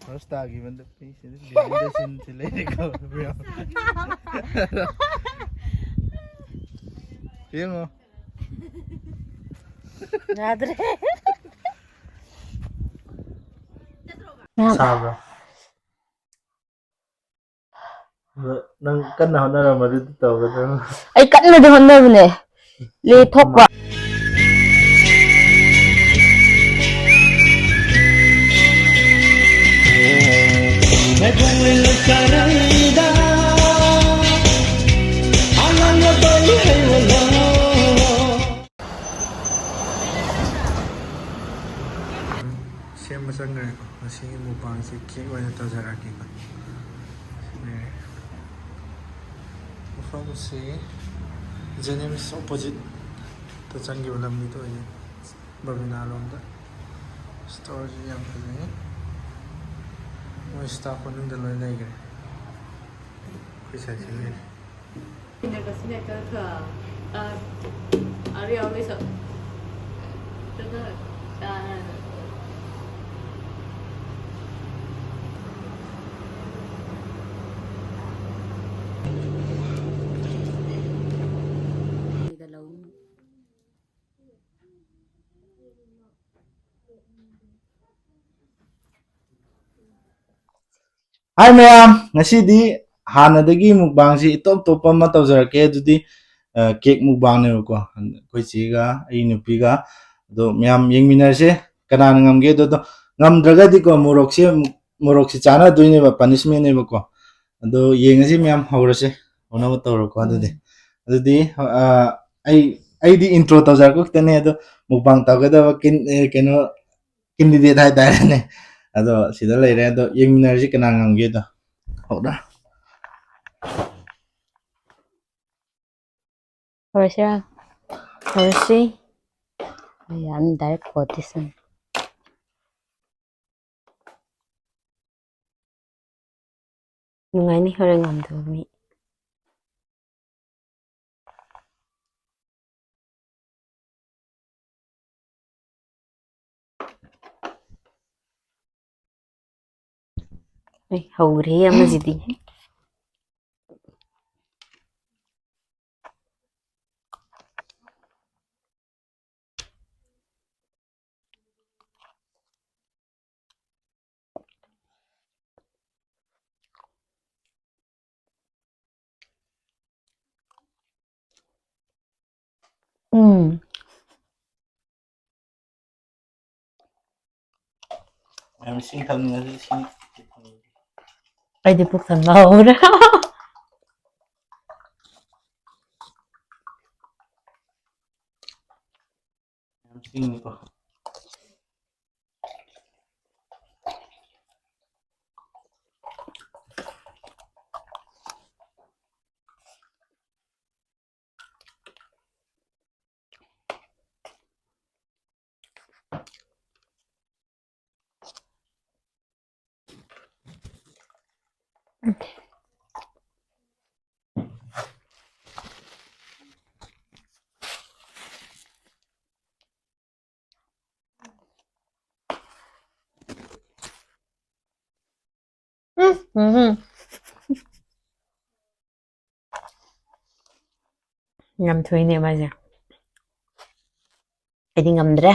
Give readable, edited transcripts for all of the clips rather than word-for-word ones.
Rostagi man the face. Behind the scenes sila ikaw, bro. Tingnan mo. Nadre. Sabra. Nang kanahon na naman dito tawag na. Ay kat na doon na bune. Lethok ba? ꯁꯦꯝꯕ ꯆꯪꯈ꯭ꯔꯦꯀꯣ ꯉꯁꯤꯒꯤ ꯃꯨꯛꯕꯥꯡꯁꯦ cake ꯑꯣꯏꯅ ꯇꯧꯖꯔꯛꯀꯦꯀꯣ ꯃꯐꯝꯁꯤ ꯖꯦꯅꯤꯝꯁ ꯑꯣꯄꯣꯖꯤꯠꯇ ꯆꯪꯈꯤꯕ ꯂꯝꯕꯤꯗꯣ ꯑꯣꯏꯌꯦ ꯕꯕꯤꯅꯥ ꯂꯣꯝꯗ ꯁ꯭ꯇꯣꯔꯁꯤ ꯌꯥꯝ ꯐꯖꯩ ꯃꯣꯏ ꯁ꯭ꯇꯥꯐ ꯃꯅꯨꯡꯗ ꯂꯣꯏ ꯂꯩꯈ꯭ꯔꯦ ꯑꯩꯈꯣꯏ ꯁꯥꯏꯁꯤ ꯂꯩꯔꯦ Hi ma'am, ngasidi ꯍꯥꯟꯅꯗꯒꯤ ꯃꯨꯛꯕꯥꯡꯁꯤ ꯏꯇꯣꯞ ꯇꯣꯞꯄ ꯑꯃ ꯇꯧꯖꯔꯛꯀꯦ ꯑꯗꯨꯗꯤ ꯀꯦꯛ ꯃꯨꯛꯕꯥꯡꯅꯦꯕꯀꯣ ꯑꯩꯈꯣꯏ ꯆꯦꯒ ꯑꯩ ꯅꯨꯄꯤꯒ ꯑꯗꯣ ꯃꯌꯥꯝ ꯌꯦꯡꯃꯤꯟꯅꯔꯁꯦ ꯀꯅꯥꯅ ꯉꯝꯒꯦꯗꯣ ꯑꯗꯣ ꯉꯝꯗ꯭ꯔꯒꯗꯤꯀꯣ ꯃꯣꯔꯣꯛꯁꯤ ꯆꯥꯅꯗꯣꯏꯅꯦꯕ ꯄꯅꯤꯁꯃꯦꯟꯅꯦꯕꯀꯣ ꯑꯗꯣ ꯌꯦꯡꯉꯁꯤ ꯃꯌꯥꯝ ꯍꯧꯔꯁꯦ ꯍꯧꯅꯕ ꯇꯧꯔꯣꯀꯣ ꯑꯗꯨꯗꯤ ꯑꯩꯗꯤ ꯏꯟꯇ꯭ꯔꯣ ꯇꯧꯖꯔꯛꯄ ꯈꯛꯇꯅꯦ ꯑꯗꯣ ꯃꯨꯛꯕꯥꯡ ꯇꯧꯒꯗꯕ ꯀꯩꯅꯣ ꯀꯦꯟꯗꯤꯗꯦꯠ ꯍꯥꯏꯇꯥꯔꯦꯅꯦ ꯑꯗꯣ ꯁꯤꯗ ꯂꯩꯔꯦ ꯑꯗꯣ ꯌꯦꯡꯃꯤꯟꯅꯔꯁꯤ ꯀꯅꯥ ꯉꯝꯒꯦꯗꯣ ꯍꯧꯔ Horsia. Horsi. Ayan, direct quotation. Nungay ni horeng amdumi. Ay, hauri ya mazidi. I'm seeing something. Ay, di po kan maura. I'm seeing ito. Ngam thui ni ma ja. Ay di ngamdra.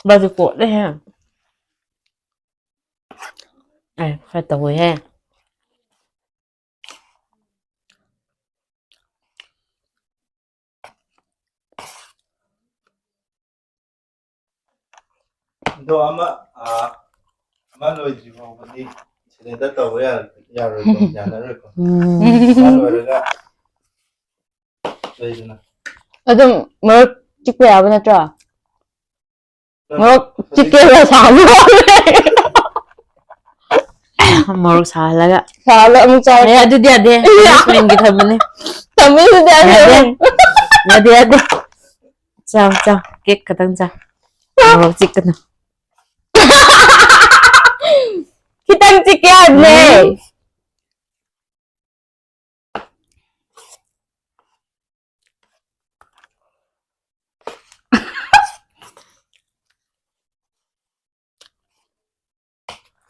Bà thì cuộn đấy ha. Phải tồi ha. 너 아마 로이지 보니 진짜 떠야 야를 좀 야나를 거. 말로가 저희는 좀 찍고 야분 했죠? 찍게로 사무 Morok salaga. 사로 엄청 Ay, ado di ade. Main kita ba ni? 담으면 돼. Ade ade. Chao chao. Cake ka tang chao. Morok chicken. 기땅 찍게 하네.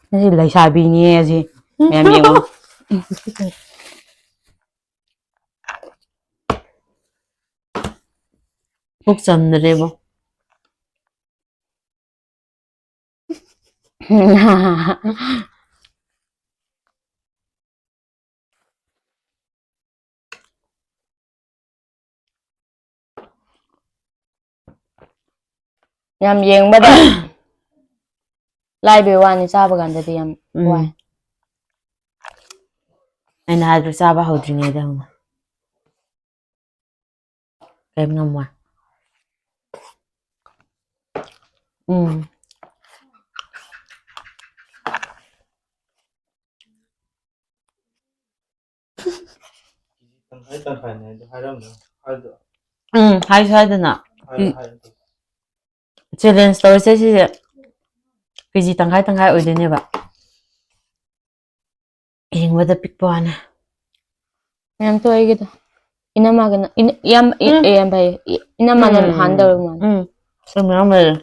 Kasi like sabi niya si Mami mo. Buksan na rin mo. ꯌꯥꯝ ꯌꯦꯡꯕꯗ ꯂꯥꯏꯕꯩ ꯋꯥꯅꯤ ꯆꯥꯕ ꯀꯥꯟꯗꯗꯤ ꯌꯥꯝ ꯋꯥꯏ. Ay nahadro saba hodringay daw na. Kaya nga mo. 일단 파네. 하려면 할도. Hay na. 할. Challenge store sa siya. Kasi tangkay o din niya ba? Yung wada pikpo na. ꯌꯥꯝ ꯇꯣꯏꯒꯤꯗ 이나마가 ꯌꯥꯝ ꯐꯩ 이나마는 한다고만. 그러면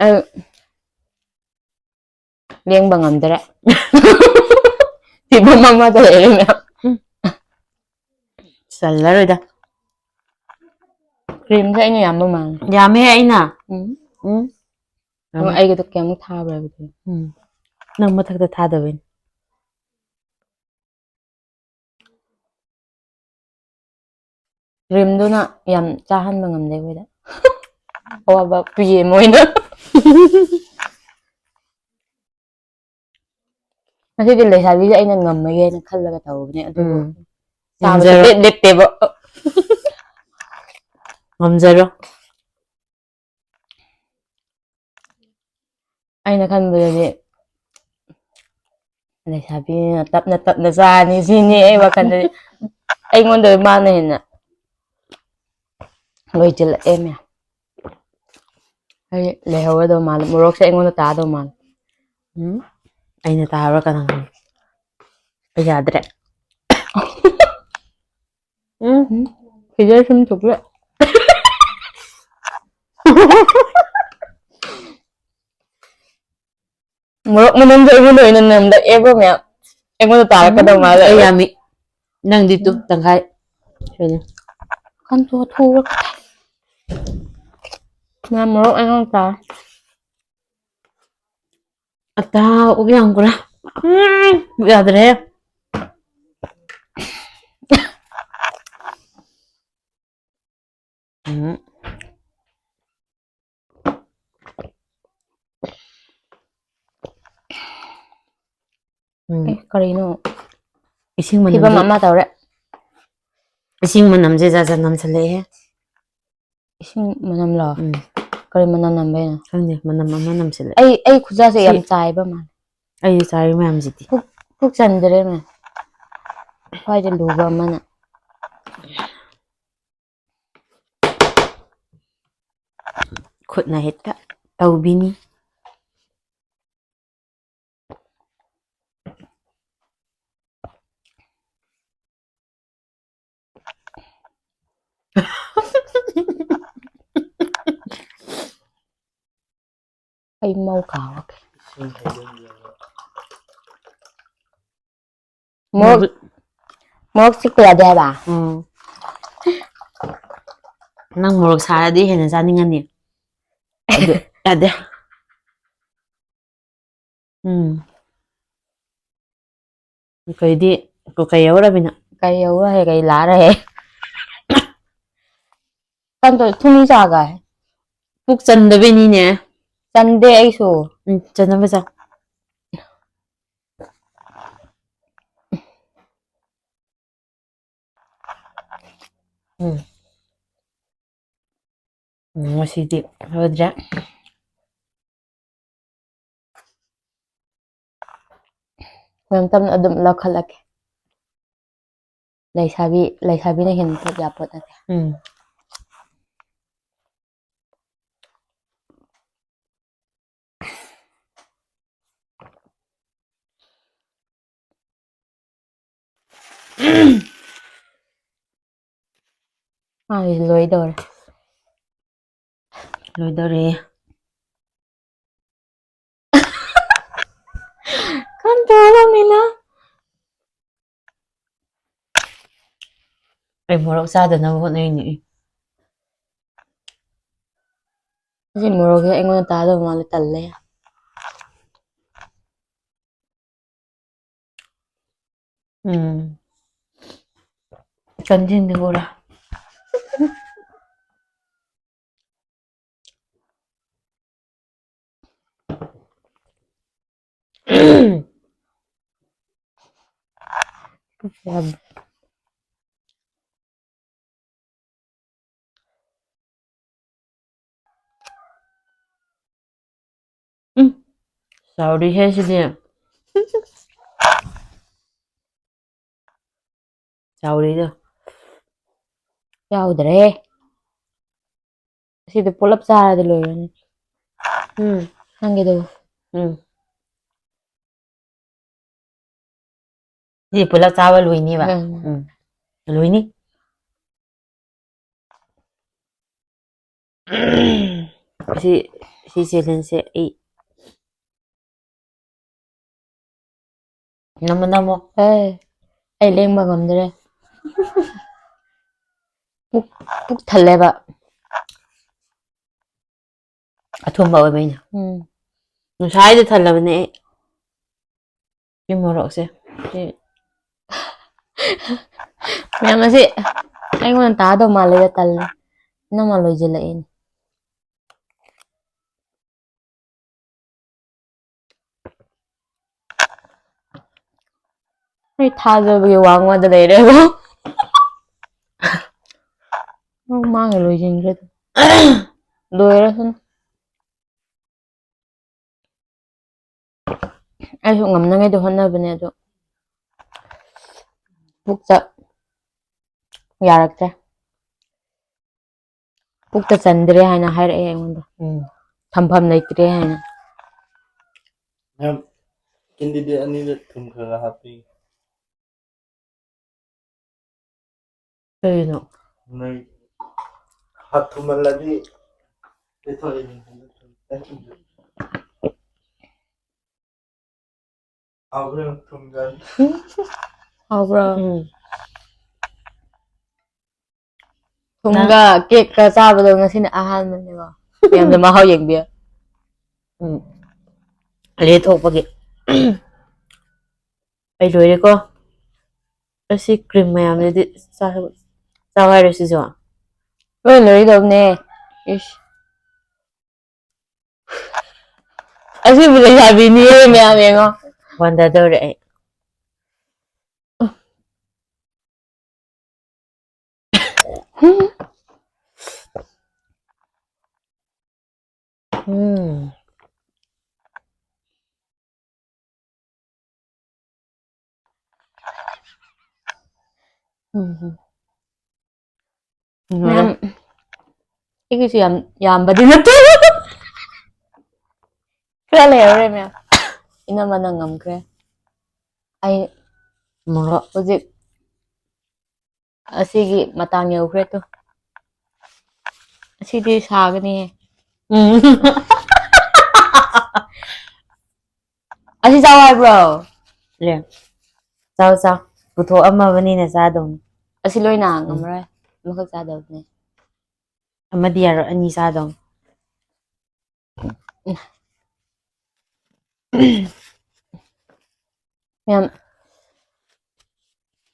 ꯂꯦꯡꯕ ꯉꯝꯗ꯭ꯔꯦ. ꯐꯤꯕꯝ ꯑꯃꯗ ꯂꯩꯔꯦ. 살라르다. ꯀ꯭ꯔꯤꯝꯁꯦ ꯑꯩꯅ ꯌꯥꯝꯕ ꯃꯥꯜꯂꯦ. 야매 아이나. ꯑꯩꯒꯤꯗꯣ ꯀꯌꯥꯃꯨꯛ ꯊꯥꯕ꯭ꯔꯥ ꯍꯥꯏꯕꯗꯤ. ꯅꯪ ꯃꯊꯛꯇ ꯊꯥꯗꯕꯩꯅꯤ. ꯀ꯭ꯔꯤꯝꯗꯨꯅ ꯌꯥꯝ ꯆꯥꯍꯟꯕ ꯉꯝꯗꯦ ꯑꯩꯈꯣꯏꯗ. ꯑꯋꯥꯕ ꯄꯤꯌꯦ ꯃꯣꯏꯅ. ꯉꯁꯤꯗꯤ ꯂꯩꯁꯥꯕꯤꯁꯦ ꯑꯩꯅ ꯉꯝꯃꯒꯦꯅ ꯈꯜꯂꯒ ꯇꯧꯕꯅꯦ ꯑꯗꯨꯕꯨ ꯆꯥꯕꯗ ꯂꯦꯞꯇꯦꯕ. ꯉꯝꯖꯔꯣ. ꯑꯩꯅ ꯈꯟꯕꯗꯗꯤ ꯂꯩꯁꯥꯕꯤꯅ ꯇꯞꯅ ꯆꯥꯅꯤ ꯁꯤꯅꯤ ꯑꯩ ꯋꯥꯈꯜꯗꯗꯤ. ꯑꯩꯉꯣꯟꯗ ꯃꯥꯅ ꯍꯦꯟꯅ ꯂꯣꯏꯁꯤꯜꯂꯛꯑꯦ ꯃꯌꯥꯝ. ꯑꯩ ꯂꯩꯍꯧꯔꯗꯧ ꯃꯥꯜꯂꯦ. ꯃꯣꯔꯣꯛꯁꯦ ꯑꯩꯉꯣꯟꯗ ꯇꯥꯗꯧ ꯃꯥꯜꯂꯦ. ꯑꯩꯅ ꯇꯥꯕ꯭ꯔꯥ ꯀꯅꯥ ꯈꯪ. ꯑꯩ ꯌꯥꯗ꯭ꯔꯦ. ꯐꯤꯖꯔ ꯁꯨꯝ ꯊꯣꯛꯂꯦ. ꯃꯣꯔꯣꯛ ꯃꯅꯝꯁꯦ ꯑꯩꯉꯣꯟꯗ ꯑꯣꯏꯅ ꯅꯝꯂꯛꯑꯦꯕ ꯃꯌꯥꯝ. ꯑꯩꯉꯣꯟꯗ ꯇꯥꯔꯛꯀꯗꯧ ꯃꯥꯜꯂꯦ. ꯑꯩ ꯌꯥꯝꯃꯤ. ꯅꯪꯗꯤ ꯇꯨ ꯇꯪꯈꯥꯏ. ꯈꯟꯇꯣ ꯊꯨꯔ ꯃꯌꯥꯝ ꯃꯣꯔꯣꯛ ꯑꯩꯉꯣꯟꯗ ꯇꯥꯔꯦ. ꯑꯇꯥ ꯎꯕ ꯌꯥꯝꯒ꯭ꯔꯥ. ꯌꯥꯗ꯭ꯔꯦ. ꯀꯔꯤꯅꯣ ꯏꯁꯤꯡ ꯐꯤꯕꯝ ꯃꯅꯝꯁꯦ ꯑꯃ ꯇꯧꯔꯦ. ꯏꯁꯤꯡ ꯃꯅꯝꯁꯦ ꯖꯥꯠ ꯅꯝꯁꯜꯂꯛꯑꯦ. ꯏꯁꯤꯡ ꯃꯅꯝꯂꯣ. ꯀꯔꯤ ꯃꯅꯝ ꯅꯝꯕꯩꯅꯣ ꯈꯪꯗꯦ ꯃꯅꯝ ꯑꯃ ꯅꯝꯁꯜꯂꯛꯑꯦ. ꯑꯩ ꯈꯨꯠꯖꯥꯁꯦ ꯌꯥꯝ ꯆꯥꯏꯕ ꯃꯥꯜꯂꯦ. ꯑꯩ ꯆꯥꯔꯤ ꯃꯌꯥꯝꯁꯤꯗꯤ ꯄꯨꯛ ꯆꯟꯗ꯭ꯔꯦ ꯃꯦ. ꯈ꯭ꯋꯥꯏꯗ ꯂꯨꯕ ꯑꯃꯅ ꯈꯨꯠꯅ ꯍꯦꯛꯇ ꯇꯧꯕꯤꯅꯤ. ꯑꯩ ꯃꯧ ꯀꯥꯎꯔꯒꯦ. ꯃꯣꯔꯣꯛ ꯆꯤꯛꯄ ꯌꯥꯗꯦ ꯍꯥꯏꯕ. ꯅꯪ ꯃꯣꯔꯣꯛ ꯁꯥꯔꯗꯤ ꯍꯦꯟꯅ ꯆꯥꯅꯤꯡꯉꯅꯤ. ꯌꯥꯗꯦ ꯑꯩꯈꯣꯏꯗꯤ ꯀꯩ ꯌꯧꯔꯕꯤꯅ Cây yếu hay cây lá đây. Con tôi thu mi già cái. ꯄꯨꯛ ꯆꯟꯗꯕꯩꯅꯤꯅꯦ Chân đê ấy sổ. ꯆꯟꯅꯕ ꯆꯥꯎ ꯉꯁꯤꯗꯤ ꯐꯗ꯭ꯔꯦ Hương tâm ở đụng lo khăn lạc. Lấy xà bi này hiện thật giả bột. Ai lối đồ. ꯂꯣꯏꯗꯧꯔꯦ Con chó lông này nó. ꯑꯩ ꯃꯣꯔꯣꯛ ꯆꯥꯗꯅꯕ ꯍꯣꯠꯅꯩꯅꯦ Gì mà rồi anh ngồi ta đâu mà lại tần lên. ꯀꯟꯁꯤꯟꯗ ꯎꯔ ꯆꯥꯎꯔꯤꯍꯦ ꯁꯤꯗꯤ ꯆꯥꯎꯔꯤꯗꯣ Chào đấy. Thì tôi pull up ra rồi lười. Ăn cái đâu. ꯁꯤ ꯄꯨꯂꯞ ꯆꯥꯕ ꯂꯣꯏꯅꯤꯕ ꯂꯣꯏꯅꯤ ꯁꯤ ꯆꯦꯂꯦꯟꯖꯁꯦ ꯑꯩ ꯅꯝꯃꯣ Ai lên mà còn đây. Phúc thật lẹ bạ. ꯑꯊꯨꯝꯕ ꯑꯣꯏꯕꯩꯅ ꯉꯁꯥꯏꯗ ꯊꯜꯂꯕꯅꯦ ꯑꯩ ꯁꯤ ꯃꯣꯔꯣꯛꯁꯦ Mẹ mà chị. Anh còn tá đâu mà lấy ra tần. Nó mà lùi dần lại. Hay tha rồi bị hoàng qua từ đây đấy không? Nó mang cái lùi dần ra. Lùi ra xong. Ai cũng ngắm nó ngay từ hôm nay bên này rồi. Phúc sợ. Yarakta. Phúc ta sandre hay na hay em onda. Tham này tre hay na. Em candidate ani le thum khara happy 그래요 nay hat thumaladi ito ini awre thumgan Bro. Thumga cake ka sa ba daw nga sina ahan man diba. Yan da mahaw yang biya. ꯂꯦ ꯊꯣꯛꯄꯒꯤ ꯑꯩ ꯂꯣꯏꯔꯦꯀꯣ ꯑꯁꯤ cream ꯃꯌꯥꯝꯗꯨꯗꯤ ꯆꯥꯎ ꯍꯥꯏꯔꯣ ꯁꯤꯁꯨ Lôi lưới đâu nè. Ish. Asi boleh sabi ni mẹ mẹ ngon. ꯋꯥꯟꯗꯗꯧꯔꯦ ꯑꯩ Mẹ. Cái gì yam ba din na to. Kaya lere mẹ. Ina man ang ngam kre. Ay ꯃꯣꯔꯣꯛ hujik. Asigi matang yaw kre to. Asidi sagani. Asi sawai bro. ꯂꯦ ꯆꯥꯎ ꯆꯥꯎ ꯄꯨꯊꯣꯛꯑꯝꯃꯕꯅꯤꯅ ꯆꯥꯗꯧꯅꯤ Asi loy na ngamray. Makag sa daw ni. ꯑꯃꯗꯤ ꯌꯥꯔꯣꯏ ꯑꯅꯤ ꯆꯥꯗꯧꯅꯤ ꯃꯌꯥꯝ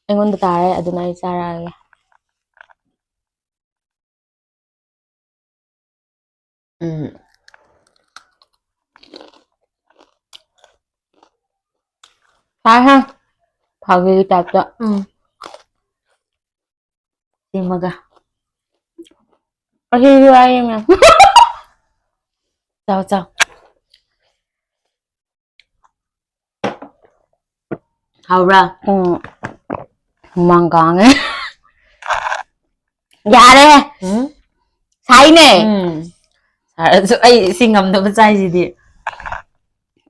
ꯑꯩꯉꯣꯟꯗ ꯇꯥꯔꯦ ꯑꯗꯨꯅ ꯑꯩ ꯆꯥꯔꯛꯑꯒꯦ ꯍꯥ ꯐꯥꯒꯤꯒꯤ ꯇꯥꯏꯞꯇ ꯁꯦꯝꯃꯒ ꯑꯁꯤꯁꯨ ꯍꯥꯏꯌꯦ ꯃꯌꯥꯝ ꯆꯥꯎ ꯆꯥꯎ ꯍꯥꯎꯕ꯭ꯔꯥ ꯍꯨꯃꯥꯡ ꯀꯥꯡꯉꯦ ꯌꯥꯔꯦ ꯁꯥꯏꯅꯦ ꯁꯥꯔꯁꯨ ꯑꯩ ꯁꯤ ꯉꯝꯗꯕ ꯆꯥꯏꯁꯤꯗꯤ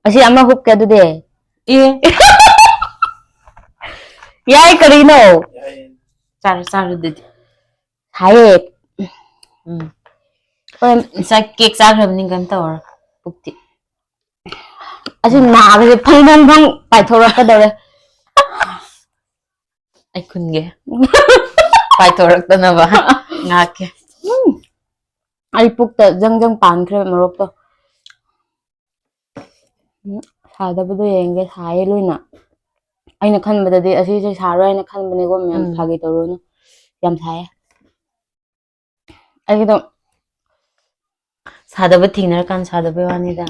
ꯑꯁꯤ ꯑꯃ ꯍꯨꯛꯀꯦ ꯑꯗꯨꯗꯤ ꯑꯦ ꯌꯥꯏ ꯀꯔꯤꯅꯣ ꯆꯥꯔꯣ ꯆꯥꯔꯣ ꯑꯗꯨꯗꯤ ꯁꯥꯏꯌꯦ ꯍꯣꯏ ꯉꯁꯥꯏ ꯀꯦꯛ ꯆꯥꯈ꯭ꯔꯕꯅꯤ ꯀꯩꯝ ꯇꯧꯔꯣꯏ ꯄꯨꯛꯇꯤ ꯑꯁꯤ ꯅꯥꯕꯁꯦ ꯐꯪ ꯐꯪ ꯐꯪ ꯄꯥꯏꯊꯣꯔꯛꯀꯗꯧꯔꯦ ꯑꯩ ꯈꯨꯟꯒꯦ ꯄꯥꯏꯊꯣꯔꯛꯇꯅꯕ ꯉꯥꯛꯀꯦ ꯑꯩ ꯄꯨꯛꯇ ꯖꯪ ꯖꯪ ꯄꯥꯟꯈ꯭ꯔꯦ ꯃꯣꯔꯣꯛꯇꯣ ꯁꯥꯗꯕꯗꯣ ꯌꯦꯡꯒꯦ ꯁꯥꯏꯌꯦ ꯂꯣꯏꯅ ꯑꯩꯅ ꯈꯟꯕꯗꯗꯤ ꯑꯁꯤꯁꯦ ꯁꯥꯔꯣꯏ ꯍꯥꯏꯅ ꯈꯟꯕꯅꯦꯀꯣ ꯃꯌꯥꯝ ꯐꯥꯒꯤ ꯇꯧꯔꯨꯅꯨ ꯌꯥꯝ ꯁꯥꯏꯌꯦ ꯑꯩꯒꯤꯗꯣ ꯁꯥꯗꯕ ꯊꯦꯡꯅꯔꯀꯥꯟꯗ ꯁꯥꯗꯕꯩ ꯋꯥꯅꯤꯗ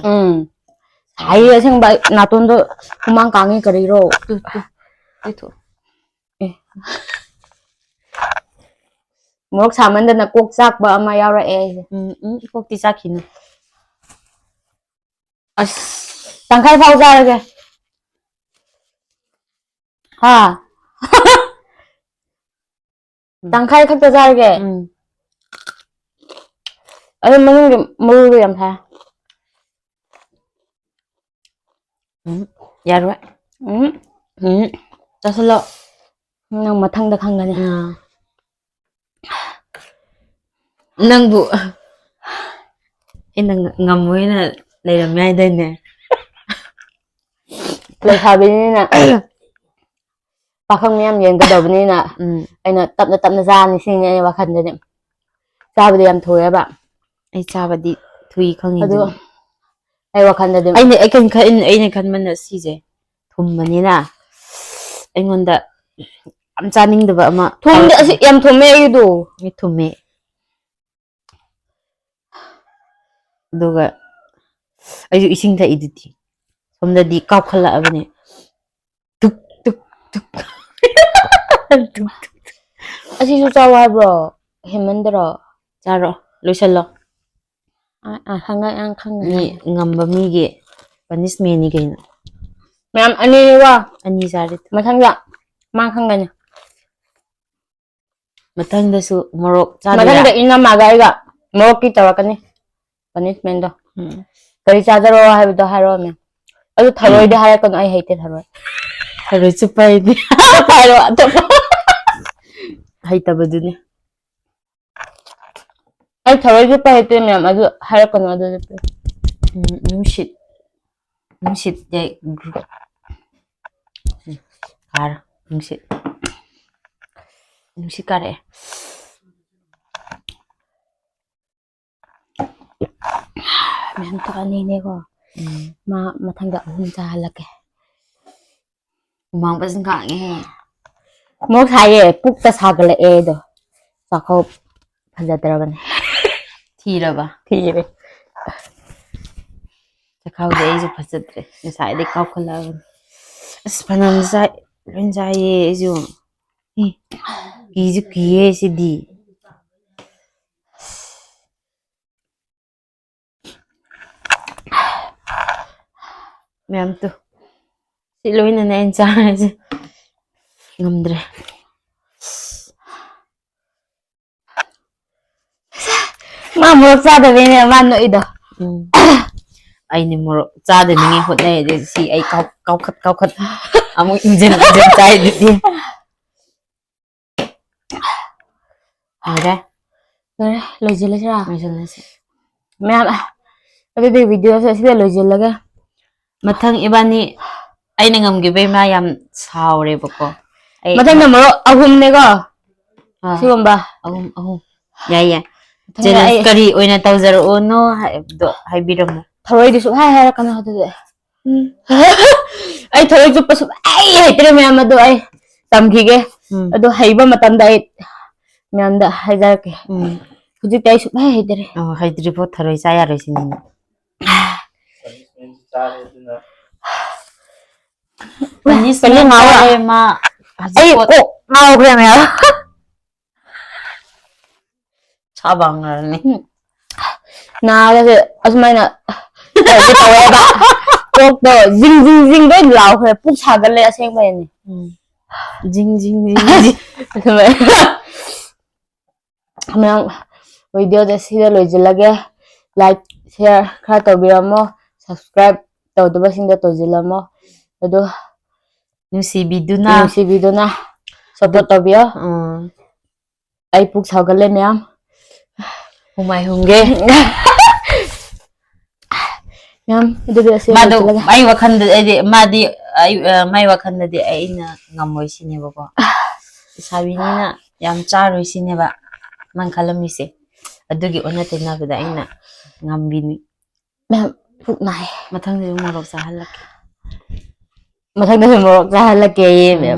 ꯁꯥꯏꯌꯦ ꯑꯁꯦꯡꯕ ꯅꯥꯇꯣꯟꯗꯣ ꯍꯨꯃꯥꯡ ꯀꯥꯡꯉꯦ ꯀꯔꯤꯔꯣ ꯃꯣꯔꯣꯛ ꯁꯥꯃꯟꯗꯅ ꯀꯣꯛ ꯆꯥꯛꯄ ꯑꯃ ꯌꯥꯎꯔꯛꯑꯦ ꯑꯩꯁꯦ ꯀꯣꯛꯇꯤ ꯆꯥꯈꯤꯅꯨ ꯑꯁ ꯇꯪꯈꯥꯏ ꯐꯥꯎ ꯆꯥꯔꯒꯦ ꯍꯥ ꯇꯪꯈꯥꯏ ꯈꯛꯇ ꯆꯥꯔꯒꯦ ꯑꯗꯨ ꯃꯅꯨꯡꯒꯤ ꯃꯔꯨꯗꯣ ꯌꯥꯝ ꯁꯥꯏ ꯌꯥꯔꯣꯏ ꯆꯥꯁꯤꯜꯂꯣ ꯅꯪ ꯃꯊꯪꯗ ꯈꯪꯒꯅꯤ ꯅꯪꯕꯨ ꯑꯩꯅ ꯉꯝꯃꯣꯏꯅ ꯂꯩꯔꯝꯃꯦ ꯍꯥꯏꯗꯥꯏꯅꯦ ꯂꯩꯁꯥꯕꯤꯅꯤꯅ ꯄꯥꯈꯪ ꯃꯌꯥꯝ ꯌꯦꯡꯒꯗꯧꯕꯅꯤꯅ ꯑꯩꯅ ꯇꯞꯅ ꯇꯞꯅ ꯆꯥꯅꯤ ꯁꯤꯅꯤ ꯑꯩ ꯋꯥꯈꯜꯗꯗꯤ ꯆꯥꯕꯗꯤ ꯌꯥꯝ ꯊꯨꯑꯦꯕ ꯑꯩ ꯆꯥꯕꯗꯤ ꯊꯨꯏ ꯑꯗꯨ ꯈꯪꯉꯤꯗꯨꯅꯤ ꯑꯩ ꯋꯥꯈꯜꯗꯗꯤ ꯑꯩꯅ ꯈꯟꯕꯅ ꯁꯤꯁꯦ ꯊꯨꯝꯕꯅꯤꯅ ꯑꯩꯉꯣꯟꯗ ꯌꯥꯝ ꯆꯥꯅꯤꯡꯗꯕ ꯑꯃ ꯊꯨꯝꯗꯤ ꯑꯁꯤ ꯌꯥꯝ ꯊꯨꯝꯃꯦ ꯑꯩꯒꯤꯗꯣ ꯊꯨꯝꯃꯦ ꯑꯗꯨꯒ ꯑꯩꯁꯨ ꯏꯁꯤꯡ ꯊꯛꯏꯗꯨꯗꯤ ꯁꯣꯝꯗꯗꯤ ꯀꯥꯞꯈꯠꯂꯛꯑꯕꯅꯦ ꯇꯨꯛ ꯇꯨꯛ ꯇꯨꯛ ꯑꯁꯤꯁꯨ ꯆꯥꯎ ꯍꯥꯏꯕ꯭ꯔꯣ ꯍꯦꯟꯃꯟꯗꯔꯣ ꯆꯥꯔꯣ ꯂꯣꯏꯁꯤꯜꯂꯣ ꯈꯪꯒꯅꯤ ꯉꯝꯕ ꯃꯤꯒꯤ ꯄꯅꯤꯁꯃꯦꯟꯅꯤ ꯀꯩꯅꯣ ꯃꯌꯥꯝ ꯑꯅꯤꯅꯤꯀꯣ ꯑꯅꯤ ꯆꯥꯔꯦ ꯃꯊꯪꯗ ꯃꯥ ꯈꯪꯒꯅꯤ ꯃꯊꯪꯗꯁꯨ ꯃꯣꯔꯣꯛ ꯆꯥꯗꯣꯏꯔꯥ ꯃꯊꯪꯗ ꯏꯅꯝꯃꯒ ꯑꯩꯒ ꯃꯣꯔꯣꯛꯀꯤ ꯇꯧꯔꯛꯀꯅꯤ ꯄꯅꯤꯁꯃꯦꯟꯗꯣ ꯀꯔꯤ ꯆꯥꯖꯔꯣ ꯍꯥꯏꯕꯗꯣ ꯍꯥꯏꯔꯛꯑꯣꯅꯦ ꯑꯗꯨ ꯊꯔꯣꯏꯗꯤ ꯍꯥꯏꯔꯛꯀꯅꯨ ꯑꯩ ꯍꯩꯇꯦ ꯊꯔꯣꯏ ꯊꯔꯣꯏ ꯆꯨꯞꯄ ꯍꯩꯇꯦ ꯍꯥꯏꯔꯣ ꯑꯇꯣꯞꯄ ꯍꯩꯇꯕꯗꯨꯅꯤ ꯑꯩ ꯊꯔꯣꯏ ꯆꯨꯞꯄ ꯍꯩꯇꯦ ꯃꯌꯥꯝ ꯑꯗꯨ ꯍꯥꯏꯔꯛꯀꯅꯨ ꯑꯗꯨꯗꯤ ꯅꯨꯡꯁꯤꯠ ꯀꯥꯔ ꯅꯨꯡꯁꯤꯠ ꯀꯥꯔꯛꯑꯦ ꯃꯌꯥꯝ ꯑꯅꯤꯅꯦꯀꯣ ꯃꯥ ꯃꯊꯪꯗ 3 ꯆꯥꯍꯜꯂꯛꯀꯦ ꯍꯨꯃꯥꯡ ꯐꯖꯅ ꯀꯥꯡꯉꯦꯍꯦ ꯃꯣꯔꯣꯛ ꯁꯥꯏꯌꯦ ꯄꯨꯛꯇ ꯁꯥꯒꯠꯂꯛꯑꯦ ꯑꯗꯣ ꯆꯥꯛꯈꯥꯎ ꯐꯖꯗ꯭ꯔꯕꯅꯦ ꯊꯤꯔꯕ ꯊꯤꯔꯦ ꯆꯈꯥꯎꯗꯤ ꯑꯩꯁꯨ ꯐꯖꯗ꯭ꯔꯦ ꯉꯁꯥꯏꯗꯩ ꯀꯥꯎꯈꯠꯂꯛꯑꯕꯅꯤ ꯑꯁ ꯐꯅꯌꯥꯝ ꯆꯥꯏ ꯂꯣꯏ ꯆꯥꯏꯌꯦ ꯑꯩꯁꯨ ꯀꯤꯁꯨ ꯀꯤꯌꯦ ꯁꯤꯗꯤ ꯃꯌꯥꯝ ꯇꯨ ꯁꯤ ꯂꯣꯏꯅꯅꯦ ꯑꯩꯅ ꯆꯥꯔꯤꯁꯦ ꯉꯝꯗ꯭ꯔꯦ ꯃꯥ ꯃꯣꯔꯣꯛ ꯆꯥꯗꯕꯩꯅꯦ ꯃꯥ ꯅꯣꯛꯏꯗꯣ ꯑꯩꯅ ꯃꯣꯔꯣꯛ ꯆꯥꯗꯅꯤꯡꯉꯥꯏ ꯍꯣꯠꯅꯩ ꯑꯗꯩ ꯁꯤ ꯑꯩ ꯀꯥꯎꯈꯠ ꯑꯃꯨꯛ ꯏꯟꯖꯤꯟ ꯆꯥꯏꯗꯨꯗꯤ ꯂꯣꯏꯔꯦ ꯂꯣꯏꯁꯤꯜꯂꯁꯤꯔꯥ ꯂꯣꯏꯁꯤꯜꯂꯁꯤ ꯃꯌꯥꯝ ꯑꯗꯨꯗꯤ ꯚꯤꯗꯤꯑꯣꯁꯦ ꯑꯁꯤꯗ ꯂꯣꯏꯁꯤꯜꯂꯒꯦ ꯃꯊꯪ ꯏꯕꯥꯅꯤ ꯑꯩꯅ ꯉꯝꯈꯤꯕꯩ ꯃꯥ ꯌꯥꯝ ꯁꯥꯎꯔꯦꯕꯀꯣ ꯃꯊꯪꯗ ꯃꯣꯔꯣꯛ 3ꯅꯦꯀꯣ ꯑꯥ ꯁꯤꯒꯨꯝꯕ ꯑꯍꯨꯝ ꯌꯥꯏ ꯆꯦꯂꯦꯟꯖ ꯀꯔꯤ ꯑꯣꯏꯅ ꯇꯧꯖꯔꯛꯑꯣꯅꯣ ꯍꯥꯏꯕꯗꯣ ꯍꯥꯏꯕꯤꯔꯝꯃꯣ ꯊꯔꯣꯏꯗꯤ ꯁꯨꯡꯍꯥꯏ ꯍꯥꯏꯔꯛꯀꯅꯣ ꯑꯗꯨꯗꯤ ꯑꯩ ꯊꯔꯣꯏ ꯆꯨꯞꯄ ꯁꯨꯡꯍꯩ ꯍꯩꯇ꯭ꯔꯦ ꯃꯌꯥꯝ ꯑꯗꯣ ꯑꯩ ꯇꯝꯈꯤꯒꯦ ꯑꯗꯣ ꯍꯩꯕ ꯃꯇꯝꯗ ꯑꯩ ꯃꯌꯥꯝꯗ ꯍꯥꯏꯖꯔꯛꯀꯦ ꯍꯧꯖꯤꯛꯇꯤ ꯑꯩ ꯁꯨꯡꯍꯩ ꯍꯩꯇ꯭ꯔꯦ ꯍꯩꯇ꯭ꯔꯤꯐꯥꯎ ꯊꯔꯣꯏ ꯆꯥ ꯌꯥꯔꯣꯏ ꯁꯤꯅꯤꯅꯦ ꯄꯅꯤꯁꯃꯦꯟ ꯆꯥꯔꯦ ꯃꯥ ꯑꯩ ꯀꯣꯛ ꯉꯥꯎꯈ꯭ꯔꯦ ꯃꯌꯥꯝ ꯁꯥꯕꯪꯅꯔꯅꯤ ꯅꯥꯒꯁꯦ ꯑꯁꯨꯃꯥꯏꯅ ꯇꯧꯒꯦ ꯇꯧꯋꯦꯕ ꯀꯣꯛꯇꯣ ꯖꯤꯡ ꯖꯤꯡ ꯖꯤꯡ ꯂꯣꯏ ꯂꯥꯎꯈ꯭ꯔꯦ ꯄꯨꯛ ꯁꯥꯒꯠꯂꯦ ꯑꯁꯦꯡꯕꯩꯅꯤ ꯖꯤꯡ ꯖꯤꯡ ꯖꯤꯡ ꯃꯌꯥꯝ ꯚꯤꯗꯤꯑꯣꯗ ꯁꯤꯗ ꯂꯣꯏꯁꯤꯜꯂꯒꯦ ꯂꯥꯏꯛ ꯁꯤꯌꯔ ꯈꯔ ꯇꯧꯕꯤꯔꯝꯃꯣ ꯁꯕꯁꯀ꯭ꯔꯥꯏꯕ ꯇꯧꯗꯕꯁꯤꯡꯗꯣ ꯇꯧꯁꯤꯜꯂꯝꯃꯣ ꯑꯗꯣ ꯅꯨꯡꯁꯤꯕꯤꯗꯨꯅ ꯁꯞꯄꯣꯔꯠ ꯇꯧꯕꯤꯌꯣ ꯑꯩ ꯄꯨꯛ ꯁꯥꯒꯠꯂꯦ ꯃꯌꯥꯝ ꯍꯨꯃꯥꯏ ꯍꯨꯝꯒꯦ ꯃꯌꯥꯝ ꯑꯗꯨꯗꯤ ꯑꯁꯤ ꯃꯥꯗꯣ ꯂꯣꯏꯁꯤꯜꯂꯒꯦ ꯑꯩ ꯋꯥꯈꯟꯗ ꯑꯩꯗꯤ ꯃꯥꯗꯤ ꯃꯥꯏ ꯋꯥꯈꯟꯗꯗꯤ ꯑꯩꯅ ꯉꯝꯃꯣꯏ ꯁꯤꯅꯦꯕꯀꯣ ꯂꯩꯁꯥꯕꯤꯅꯤꯅ ꯌꯥꯝ ꯆꯥꯔꯣꯏ ꯁꯤꯅꯦꯕ ꯅꯪ ꯈꯜꯂꯝꯃꯤꯁꯦ ꯑꯗꯨꯒꯤ ꯑꯣꯟꯅ ꯇꯩꯅꯕꯗ ꯑꯩꯅ ꯉꯝꯕꯤꯅꯤ ꯃꯌꯥꯝ ꯄꯨꯛ ꯅꯥꯏ ꯃꯊꯪꯗꯁꯨ ꯃꯣꯔꯣꯛ ꯆꯥꯍꯜꯂꯛꯀꯦ ꯃꯊꯪꯗꯁꯨ ꯃꯣꯔꯣꯛ ꯆꯥꯍꯜꯂꯛꯀꯦ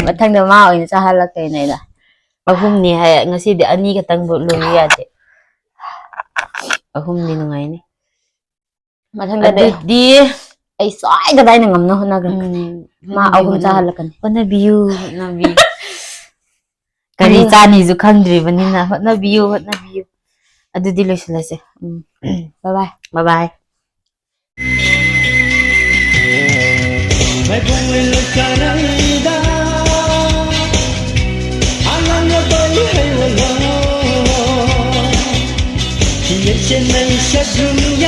ꯃꯊꯪꯗ ꯃꯥ ꯑꯣꯏꯅ ꯆꯥꯍꯜꯂꯛꯇꯣꯏꯅꯦ ꯑꯩꯅ ꯑꯍꯨꯝꯅꯤ ꯍꯥꯏ ꯉꯁꯤꯗꯤ ꯑꯅꯤ ꯈꯛꯇꯪ ꯂꯣꯏꯕ ꯌꯥꯗꯦ ꯑꯍꯨꯝꯗꯤ ꯅꯨꯡꯉꯥꯏꯅꯤ ꯃꯊꯪꯗꯗꯤ ꯑꯗꯨꯗꯤ ꯑꯩ ꯁꯣꯏꯗꯅ ꯉꯝꯅ ꯍꯣꯠꯅꯒ꯭ꯔꯦ ꯃꯥ ꯑꯍꯨꯝ ꯆꯥꯍꯜꯂꯛꯀꯅꯤ ꯍꯣꯠꯅꯕꯤꯌꯨ ꯀꯔꯤ ꯆꯥꯅꯤꯁꯨ ꯈꯪꯗ꯭ꯔꯤꯕꯅꯤꯅ ꯍꯣꯠꯅꯕꯤꯌꯨ ꯑꯗꯨꯗꯤ ꯂꯣꯏꯁꯤꯜꯂꯁꯦ ꯕꯥꯏ ꯕꯥꯏ ꯕꯥꯏ ꯕꯥꯏ Hãy subscribe cho kênh Ghiền Mì Gõ để không bỏ lỡ những video hấp dẫn